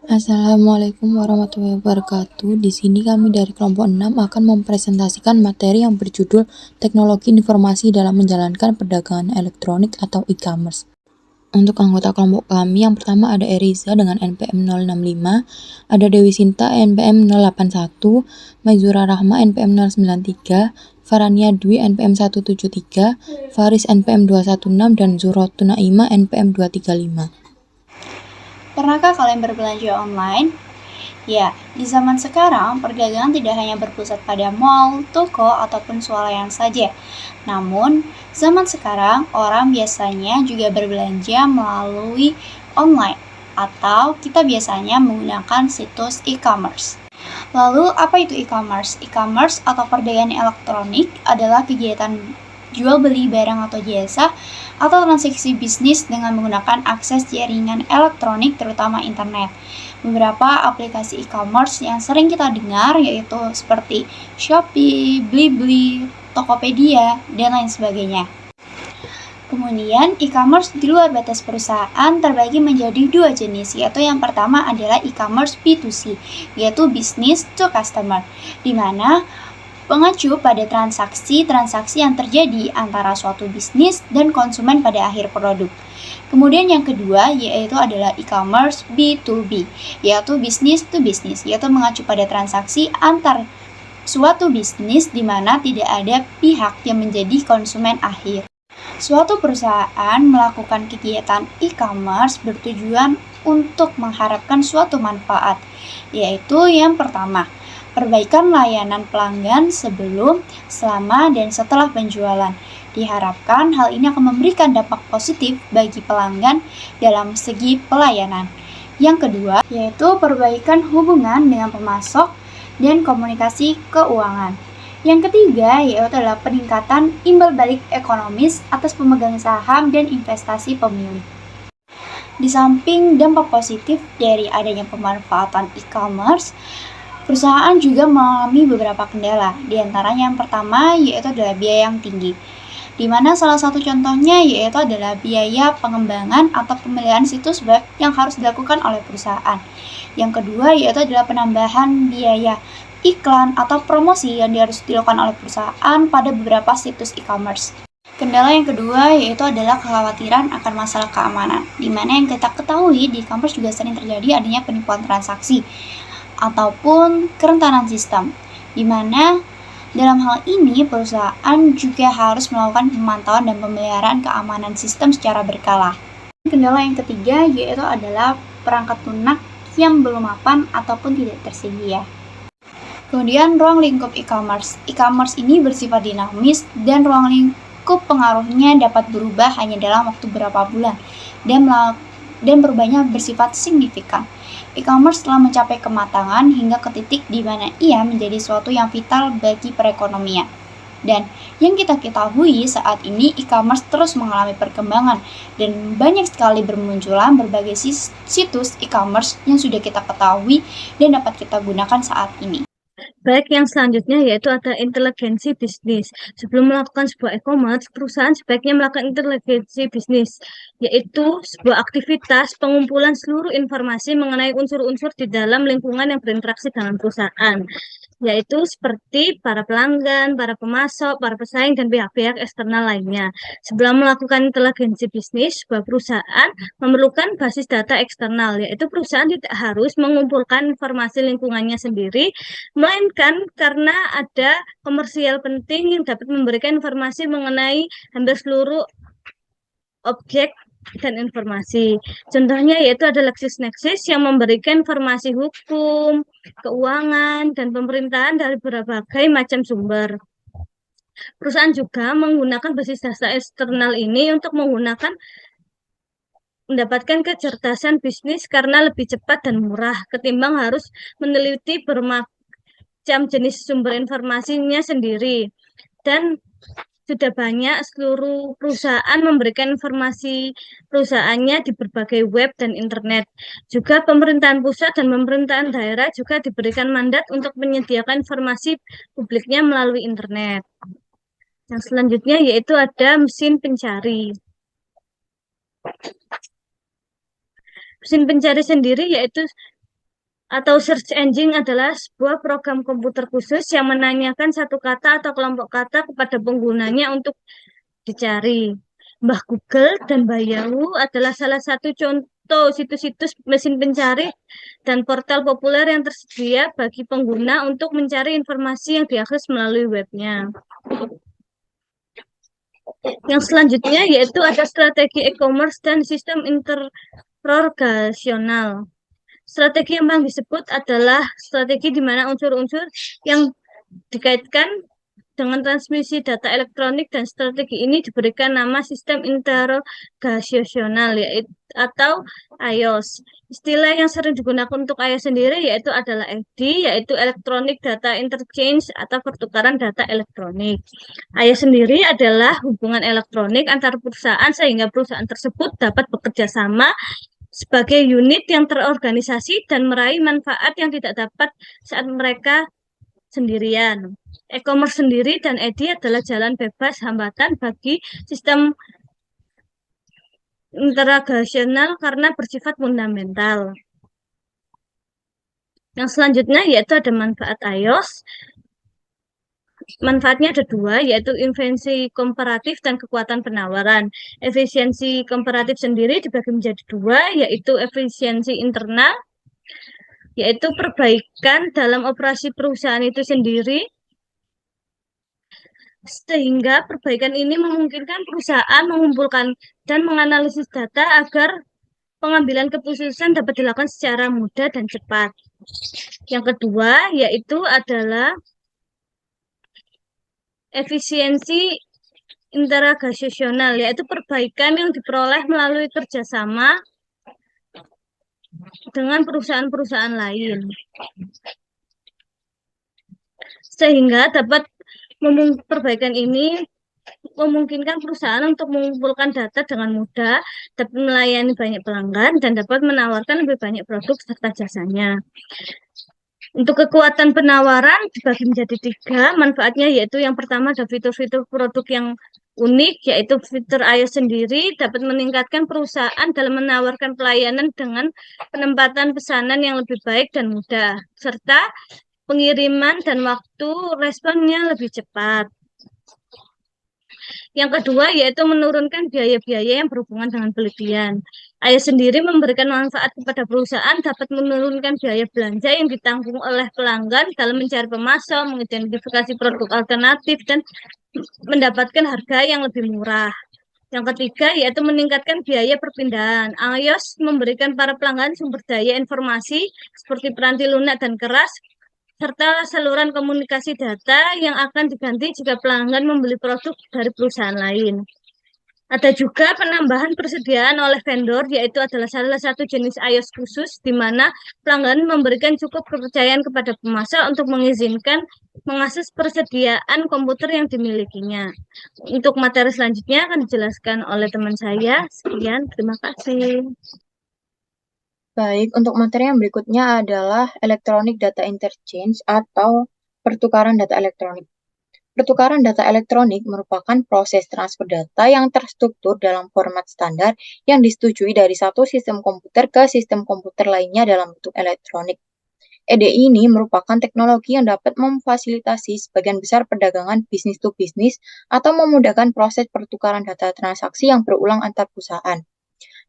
Assalamualaikum warahmatullahi wabarakatuh. Di sini kami dari kelompok 6 akan mempresentasikan materi yang berjudul Teknologi Informasi dalam Menjalankan Perdagangan Elektronik atau e-commerce. Untuk anggota kelompok kami, yang pertama ada Eriza dengan NPM 065, ada Dewi Sinta NPM 081, Maizura Rahma NPM 093, Farania Dwi NPM 173, Faris NPM 216, dan Zurotu Naima NPM 235. Pernahkah kalian berbelanja online? Ya, di zaman sekarang perdagangan tidak hanya berpusat pada mall, toko, ataupun swalayan saja. Namun, zaman sekarang orang biasanya juga berbelanja melalui online atau kita biasanya menggunakan situs e-commerce. Lalu, apa itu e-commerce? E-commerce atau perdagangan elektronik adalah kegiatan jual beli barang atau jasa atau transaksi bisnis dengan menggunakan akses jaringan elektronik terutama internet. Beberapa aplikasi e-commerce yang sering kita dengar yaitu seperti Shopee, Blibli, Tokopedia, dan lain sebagainya. Kemudian, e-commerce di luar batas perusahaan terbagi menjadi dua jenis, yaitu yang pertama adalah e-commerce B2C, yaitu business to customer, di mana mengacu pada transaksi-transaksi yang terjadi antara suatu bisnis dan konsumen pada akhir produk. Kemudian yang kedua yaitu adalah e-commerce B2B, yaitu business to business, yaitu mengacu pada transaksi antar suatu bisnis di mana tidak ada pihak yang menjadi konsumen akhir. Suatu perusahaan melakukan kegiatan e-commerce bertujuan untuk mengharapkan suatu manfaat, yaitu yang pertama, perbaikan layanan pelanggan sebelum, selama, dan setelah penjualan. Diharapkan hal ini akan memberikan dampak positif bagi pelanggan dalam segi pelayanan. Yang kedua, yaitu perbaikan hubungan dengan pemasok dan komunikasi keuangan. Yang ketiga, yaitu adalah peningkatan imbal balik ekonomis atas pemegang saham dan investasi pemilik. Di samping dampak positif dari adanya pemanfaatan e-commerce, perusahaan juga mengalami beberapa kendala. Di antaranya yang pertama yaitu adalah biaya yang tinggi, di mana salah satu contohnya yaitu adalah biaya pengembangan atau pemeliharaan situs web yang harus dilakukan oleh perusahaan. Yang kedua yaitu adalah penambahan biaya iklan atau promosi yang harus dilakukan oleh perusahaan pada beberapa situs e-commerce. Kendala yang kedua yaitu adalah kekhawatiran akan masalah keamanan, di mana yang kita ketahui di e-commerce juga sering terjadi adanya penipuan transaksi ataupun kerentanan sistem, di mana dalam hal ini perusahaan juga harus melakukan pemantauan dan pemeliharaan keamanan sistem secara berkala. Kendala yang ketiga yaitu adalah perangkat lunak yang belum mapan ataupun tidak tersedia. Kemudian ruang lingkup e-commerce. E-commerce ini bersifat dinamis dan ruang lingkup pengaruhnya dapat berubah hanya dalam waktu beberapa bulan dan perubahannya bersifat signifikan. E-commerce telah mencapai kematangan hingga ke titik di mana ia menjadi suatu yang vital bagi perekonomian. Dan yang kita ketahui saat ini e-commerce terus mengalami perkembangan dan banyak sekali bermunculan berbagai situs e-commerce yang sudah kita ketahui dan dapat kita gunakan saat ini. Baik, yang selanjutnya yaitu ada inteligensi bisnis. Sebelum melakukan sebuah e-commerce, perusahaan sebaiknya melakukan inteligensi bisnis, yaitu sebuah aktivitas pengumpulan seluruh informasi mengenai unsur-unsur di dalam lingkungan yang berinteraksi dengan perusahaan, yaitu seperti para pelanggan, para pemasok, para pesaing, dan pihak-pihak eksternal lainnya. Sebelum melakukan inteligensi bisnis, sebuah perusahaan memerlukan basis data eksternal, yaitu perusahaan tidak harus mengumpulkan informasi lingkungannya sendiri, melainkan karena ada komersial penting yang dapat memberikan informasi mengenai hampir seluruh objek dan informasi. Contohnya yaitu ada LexisNexis yang memberikan informasi hukum, keuangan, dan pemerintahan dari berbagai macam sumber. Perusahaan juga menggunakan basis data eksternal ini untuk mendapatkan kecerdasan bisnis karena lebih cepat dan murah ketimbang harus meneliti bermacam jenis sumber informasinya sendiri. Dan sudah banyak seluruh perusahaan memberikan informasi perusahaannya di berbagai web dan internet. Juga pemerintahan pusat dan pemerintahan daerah juga diberikan mandat untuk menyediakan informasi publiknya melalui internet. Yang selanjutnya yaitu ada mesin pencari. Mesin pencari sendiri yaitu atau search engine adalah sebuah program komputer khusus yang menanyakan satu kata atau kelompok kata kepada penggunanya untuk dicari. Mbah Google dan Mbah Yahoo adalah salah satu contoh situs-situs mesin pencari dan portal populer yang tersedia bagi pengguna untuk mencari informasi yang diakses melalui webnya. Yang selanjutnya yaitu ada strategi e-commerce dan sistem interrogasional. Strategi yang paling disebut adalah strategi di mana unsur-unsur yang dikaitkan dengan transmisi data elektronik dan strategi ini diberikan nama sistem interrogasional yaitu atau iOS. Istilah yang sering digunakan untuk iOS sendiri yaitu adalah EDI, yaitu Electronic Data Interchange atau pertukaran data elektronik. iOS sendiri adalah hubungan elektronik antar perusahaan sehingga perusahaan tersebut dapat bekerja sama sebagai unit yang terorganisasi dan meraih manfaat yang tidak dapat saat mereka sendirian. E-commerce sendiri dan EDI adalah jalan bebas hambatan bagi sistem interrogasional karena bersifat fundamental. Yang selanjutnya yaitu ada manfaat iOS. Manfaatnya ada dua, yaitu efisiensi komparatif dan kekuatan penawaran. Efisiensi komparatif sendiri dibagi menjadi dua, yaitu efisiensi internal, yaitu perbaikan dalam operasi perusahaan itu sendiri, sehingga perbaikan ini memungkinkan perusahaan mengumpulkan dan menganalisis data agar pengambilan keputusan dapat dilakukan secara mudah dan cepat. Yang kedua, yaitu adalah efisiensi interrogasional, yaitu perbaikan yang diperoleh melalui kerjasama dengan perusahaan-perusahaan lain, sehingga dapat perbaikan ini memungkinkan perusahaan untuk mengumpulkan data dengan mudah, dapat melayani banyak pelanggan, dan dapat menawarkan lebih banyak produk serta jasanya. Untuk kekuatan penawaran dibagi menjadi tiga manfaatnya, yaitu yang pertama ada fitur-fitur produk yang unik, yaitu fitur iOS sendiri dapat meningkatkan perusahaan dalam menawarkan pelayanan dengan penempatan pesanan yang lebih baik dan mudah, serta pengiriman dan waktu responnya lebih cepat. Yang kedua yaitu menurunkan biaya-biaya yang berhubungan dengan penelitian. iOS sendiri memberikan manfaat kepada perusahaan dapat menurunkan biaya belanja yang ditanggung oleh pelanggan dalam mencari pemasok, mengidentifikasi produk alternatif, dan mendapatkan harga yang lebih murah. Yang ketiga yaitu meningkatkan biaya perpindahan. iOS memberikan para pelanggan sumber daya informasi seperti peranti lunak dan keras, serta saluran komunikasi data yang akan diganti jika pelanggan membeli produk dari perusahaan lain. Ada juga penambahan persediaan oleh vendor, yaitu adalah salah satu jenis iOS khusus, di mana pelanggan memberikan cukup kepercayaan kepada pemasok untuk mengizinkan mengakses persediaan komputer yang dimilikinya. Untuk materi selanjutnya akan dijelaskan oleh teman saya. Sekian, terima kasih. Baik, untuk materi yang berikutnya adalah Electronic Data Interchange atau pertukaran data elektronik. Pertukaran data elektronik merupakan proses transfer data yang terstruktur dalam format standar yang disetujui dari satu sistem komputer ke sistem komputer lainnya dalam bentuk elektronik. EDI ini merupakan teknologi yang dapat memfasilitasi sebagian besar perdagangan bisnis to bisnis atau memudahkan proses pertukaran data transaksi yang berulang antar perusahaan.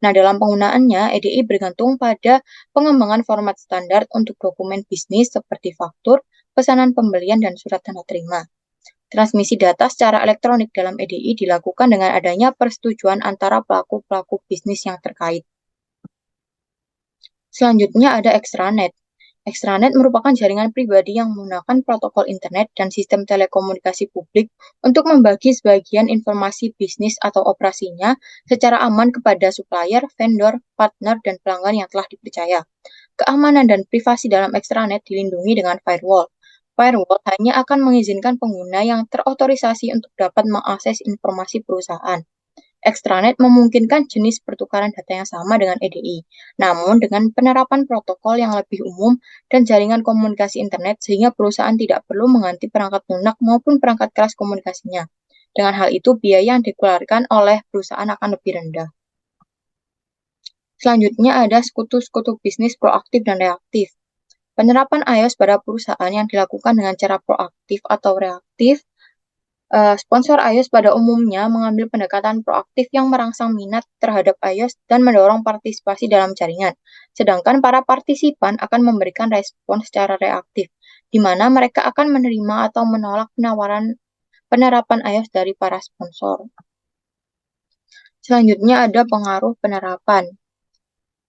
Nah, dalam penggunaannya, EDI bergantung pada pengembangan format standar untuk dokumen bisnis seperti faktur, pesanan pembelian, dan surat tanda terima. Transmisi data secara elektronik dalam EDI dilakukan dengan adanya persetujuan antara pelaku-pelaku bisnis yang terkait. Selanjutnya ada extranet. Extranet merupakan jaringan pribadi yang menggunakan protokol internet dan sistem telekomunikasi publik untuk membagi sebagian informasi bisnis atau operasinya secara aman kepada supplier, vendor, partner, dan pelanggan yang telah dipercaya. Keamanan dan privasi dalam extranet dilindungi dengan firewall. Firewall hanya akan mengizinkan pengguna yang terotorisasi untuk dapat mengakses informasi perusahaan. Extranet memungkinkan jenis pertukaran data yang sama dengan EDI, namun dengan penerapan protokol yang lebih umum dan jaringan komunikasi internet sehingga perusahaan tidak perlu mengganti perangkat lunak maupun perangkat keras komunikasinya. Dengan hal itu, biaya yang dikeluarkan oleh perusahaan akan lebih rendah. Selanjutnya ada sekutu-sekutu bisnis proaktif dan reaktif. Penerapan iOS pada perusahaan yang dilakukan dengan cara proaktif atau reaktif. Sponsor iOS pada umumnya mengambil pendekatan proaktif yang merangsang minat terhadap iOS dan mendorong partisipasi dalam jaringan. Sedangkan para partisipan akan memberikan respon secara reaktif, di mana mereka akan menerima atau menolak penawaran penerapan iOS dari para sponsor. Selanjutnya ada pengaruh penerapan.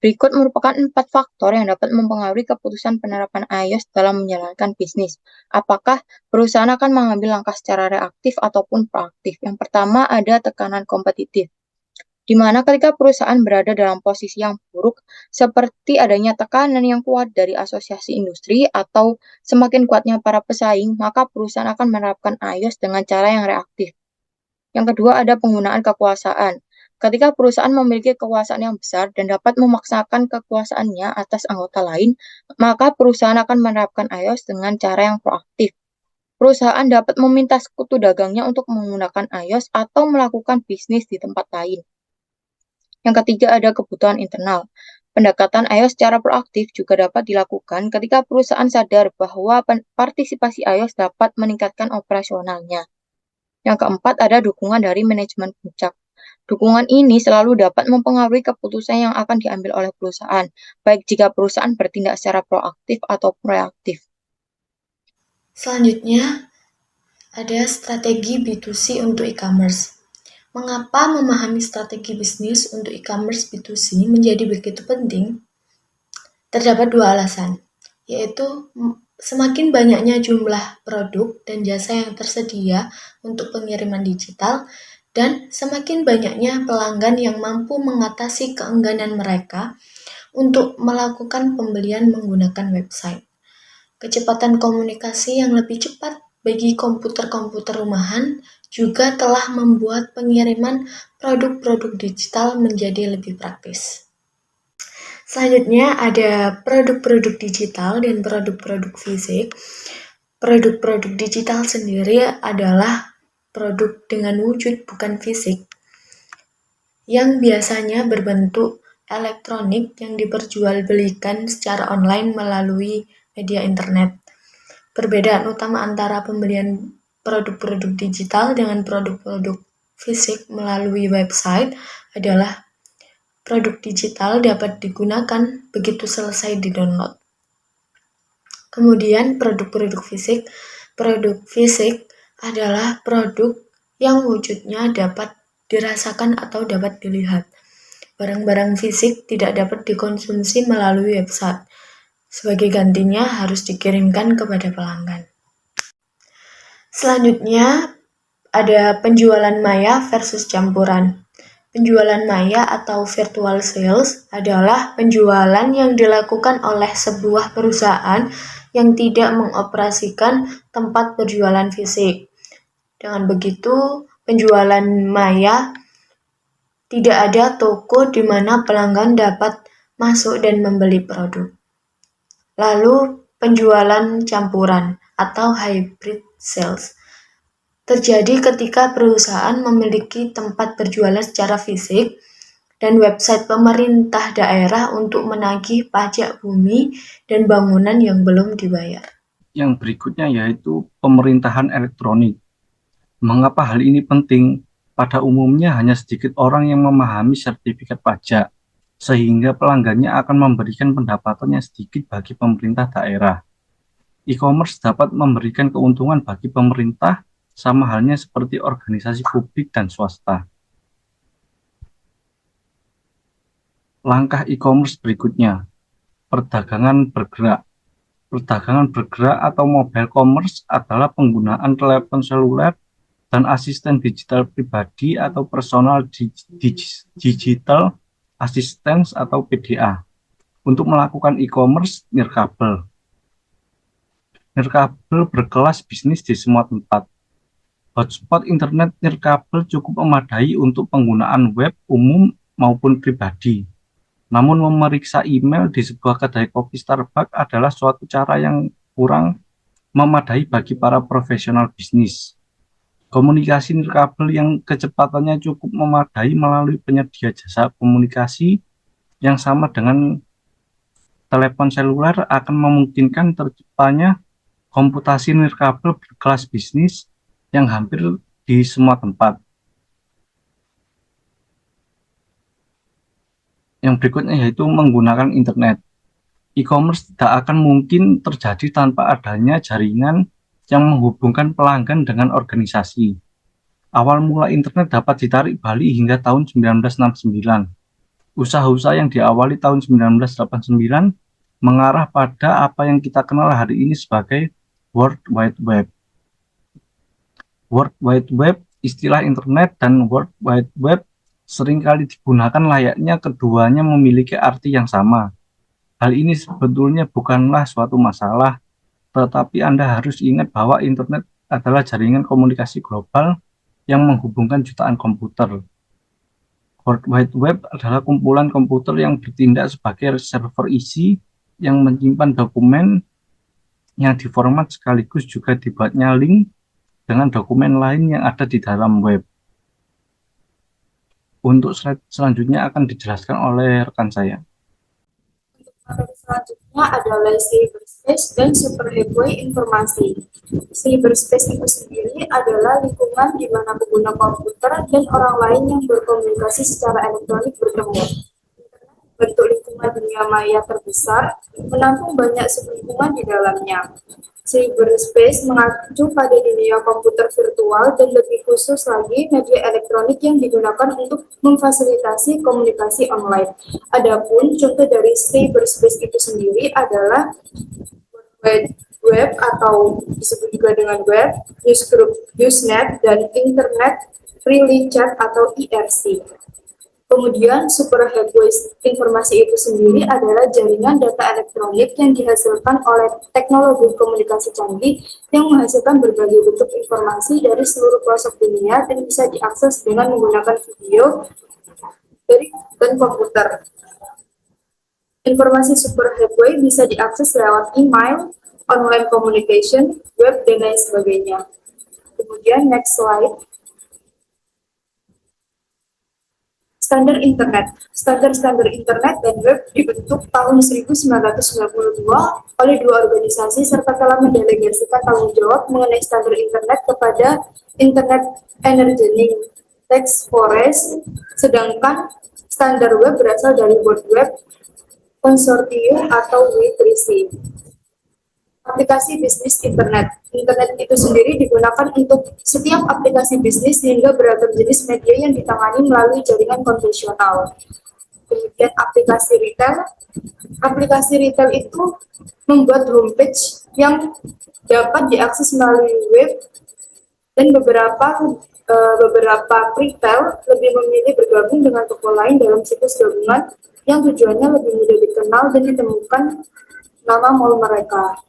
Berikut merupakan 4 faktor yang dapat mempengaruhi keputusan penerapan iOS dalam menjalankan bisnis. Apakah perusahaan akan mengambil langkah secara reaktif ataupun proaktif? Yang pertama ada tekanan kompetitif, di mana ketika perusahaan berada dalam posisi yang buruk, seperti adanya tekanan yang kuat dari asosiasi industri atau semakin kuatnya para pesaing, maka perusahaan akan menerapkan iOS dengan cara yang reaktif. Yang kedua ada penggunaan kekuasaan. Ketika perusahaan memiliki kekuasaan yang besar dan dapat memaksakan kekuasaannya atas anggota lain, maka perusahaan akan menerapkan iOS dengan cara yang proaktif. Perusahaan dapat meminta sekutu dagangnya untuk menggunakan iOS atau melakukan bisnis di tempat lain. Yang ketiga ada kebutuhan internal. Pendekatan iOS secara proaktif juga dapat dilakukan ketika perusahaan sadar bahwa partisipasi iOS dapat meningkatkan operasionalnya. Yang keempat ada dukungan dari manajemen puncak. Dukungan ini selalu dapat mempengaruhi keputusan yang akan diambil oleh perusahaan, baik jika perusahaan bertindak secara proaktif atau reaktif. Selanjutnya, ada strategi B2C untuk e-commerce. Mengapa memahami strategi bisnis untuk e-commerce B2C menjadi begitu penting? Terdapat 2 alasan, yaitu semakin banyaknya jumlah produk dan jasa yang tersedia untuk pengiriman digital, dan semakin banyaknya pelanggan yang mampu mengatasi keengganan mereka untuk melakukan pembelian menggunakan website. Kecepatan komunikasi yang lebih cepat bagi komputer-komputer rumahan juga telah membuat pengiriman produk-produk digital menjadi lebih praktis. Selanjutnya ada produk-produk digital dan produk-produk fisik. Produk-produk digital sendiri adalah produk dengan wujud bukan fisik, yang biasanya berbentuk elektronik yang diperjualbelikan secara online melalui media internet. Perbedaan utama antara pembelian produk-produk digital dengan produk-produk fisik melalui website adalah produk digital dapat digunakan begitu selesai di-download. Kemudian produk-produk fisik. Produk fisik adalah produk yang wujudnya dapat dirasakan atau dapat dilihat. Barang-barang fisik tidak dapat dikonsumsi melalui website. Sebagai gantinya harus dikirimkan kepada pelanggan. Selanjutnya ada penjualan maya versus campuran. Penjualan maya atau virtual sales adalah penjualan yang dilakukan oleh sebuah perusahaan yang tidak mengoperasikan tempat berjualan fisik. Dengan begitu, penjualan maya tidak ada toko di mana pelanggan dapat masuk dan membeli produk. Lalu, penjualan campuran atau hybrid sales terjadi ketika perusahaan memiliki tempat berjualan secara fisik dan website pemerintah daerah untuk menagih pajak bumi dan bangunan yang belum dibayar. Yang berikutnya yaitu pemerintahan elektronik. Mengapa hal ini penting? Pada umumnya hanya sedikit orang yang memahami sertifikat pajak, sehingga pelanggannya akan memberikan pendapatan yang sedikit bagi pemerintah daerah. E-commerce dapat memberikan keuntungan bagi pemerintah, sama halnya seperti organisasi publik dan swasta. Langkah e-commerce berikutnya, perdagangan bergerak. Perdagangan bergerak atau mobile commerce adalah penggunaan telepon seluler dan asisten digital pribadi atau personal digital assistance atau PDA untuk melakukan e-commerce nirkabel. Nirkabel berkelas bisnis di semua tempat. Hotspot internet nirkabel cukup memadai untuk penggunaan web umum maupun pribadi. Namun memeriksa email di sebuah kedai kopi Starbucks adalah suatu cara yang kurang memadai bagi para profesional bisnis. Komunikasi nirkabel yang kecepatannya cukup memadai melalui penyedia jasa komunikasi yang sama dengan telepon seluler akan memungkinkan terciptanya komputasi nirkabel berkelas bisnis yang hampir di semua tempat. Yang berikutnya yaitu menggunakan internet. E-commerce tidak akan mungkin terjadi tanpa adanya jaringan yang menghubungkan pelanggan dengan organisasi. Awal mula internet dapat ditarik balik hingga tahun 1969. Usaha-usaha yang diawali tahun 1989 mengarah pada apa yang kita kenal hari ini sebagai World Wide Web. World Wide Web, istilah internet dan World Wide Web seringkali digunakan layaknya keduanya memiliki arti yang sama. Hal ini sebetulnya bukanlah suatu masalah, tetapi Anda harus ingat bahwa internet adalah jaringan komunikasi global yang menghubungkan jutaan komputer. World Wide Web adalah kumpulan komputer yang bertindak sebagai server isi yang menyimpan dokumen yang diformat sekaligus juga dibuatnya link dengan dokumen lain yang ada di dalam web. Untuk slide selanjutnya akan dijelaskan oleh rekan saya. Materi selanjutnya adalah cyberspace dan superhighway informasi. Cyberspace itu sendiri adalah lingkungan di mana pengguna komputer dan orang lain yang berkomunikasi secara elektronik bertemu. Bentuk lingkungan dunia maya terbesar, menampung banyak sublingkungan di dalamnya. Cyberspace mengacu pada dunia komputer virtual dan lebih khusus lagi media elektronik yang digunakan untuk memfasilitasi komunikasi online. Adapun contoh dari cyberspace itu sendiri adalah web atau disebut juga dengan web, newsgroup, Usenet, dan Internet Relay Chat atau IRC. Kemudian superhighway informasi itu sendiri adalah jaringan data elektronik yang dihasilkan oleh teknologi komunikasi canggih yang menghasilkan berbagai bentuk informasi dari seluruh pelosok dunia dan bisa diakses dengan menggunakan video dan komputer. Informasi superhighway bisa diakses lewat email, online communication, web, dan lain sebagainya. Kemudian next slide. Standar Internet. Standar Internet dan web dibentuk tahun 1992 oleh dua organisasi serta telah mendelegasikan tanggung jawab mengenai standar Internet kepada Internet Engineering Task Force, sedangkan standar web berasal dari World Web Consortium atau W3C. Aplikasi bisnis Internet. Internet itu sendiri digunakan untuk setiap aplikasi bisnis hingga beragam jenis media yang ditangani melalui jaringan konvensional. Kemudian aplikasi retail. Aplikasi retail itu membuat homepage yang dapat diakses melalui web dan beberapa retail lebih memilih bergabung dengan toko lain dalam situs gabungan yang tujuannya lebih mudah dikenal dan ditemukan nama mall mereka.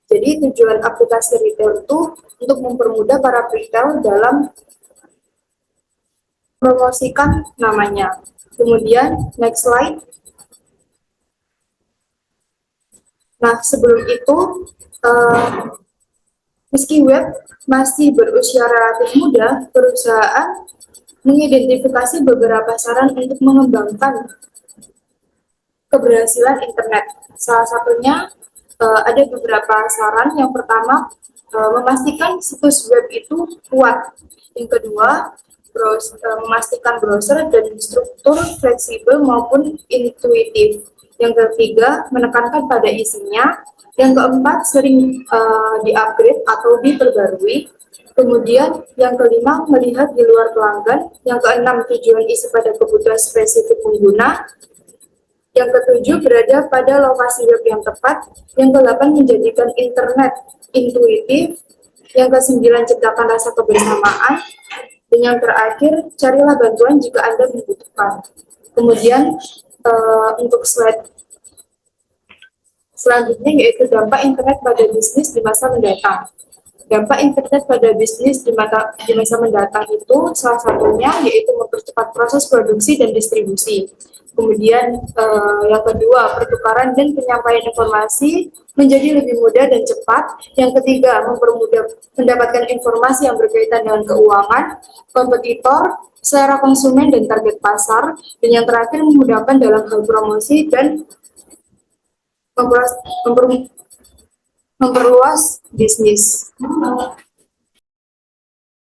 Jadi tujuan aplikasi retail itu untuk mempermudah para retail dalam promosikan namanya. Kemudian next slide. Nah, sebelum itu, meski web masih berusia relatif muda, perusahaan mengidentifikasi beberapa saran untuk mengembangkan keberhasilan internet. Salah satunya ada beberapa saran. Yang pertama, memastikan situs web itu kuat. Yang kedua, memastikan browser dan struktur fleksibel maupun intuitif. Yang ketiga, menekankan pada isinya. Yang keempat, sering di-upgrade atau diperbarui. Kemudian yang kelima, melihat di luar pelanggan. Yang keenam, tujuan isi pada kebutuhan spesifik pengguna. Yang ketujuh, berada pada lokasi web yang tepat. Yang kedelapan, menjadikan internet intuitif. Yang kesembilan, ciptakan rasa kebersamaan. Dan yang terakhir, carilah bantuan jika Anda membutuhkan. Kemudian untuk slide selanjutnya yaitu dampak internet pada bisnis di masa mendatang. Dampak internet pada bisnis di masa mendatang itu salah satunya yaitu mempercepat proses produksi dan distribusi. Kemudian yang kedua, pertukaran dan penyampaian informasi menjadi lebih mudah dan cepat. Yang ketiga, mempermudah mendapatkan informasi yang berkaitan dengan keuangan, kompetitor, selera konsumen dan target pasar. Dan yang terakhir, memudahkan dalam hal promosi dan memperluas bisnis.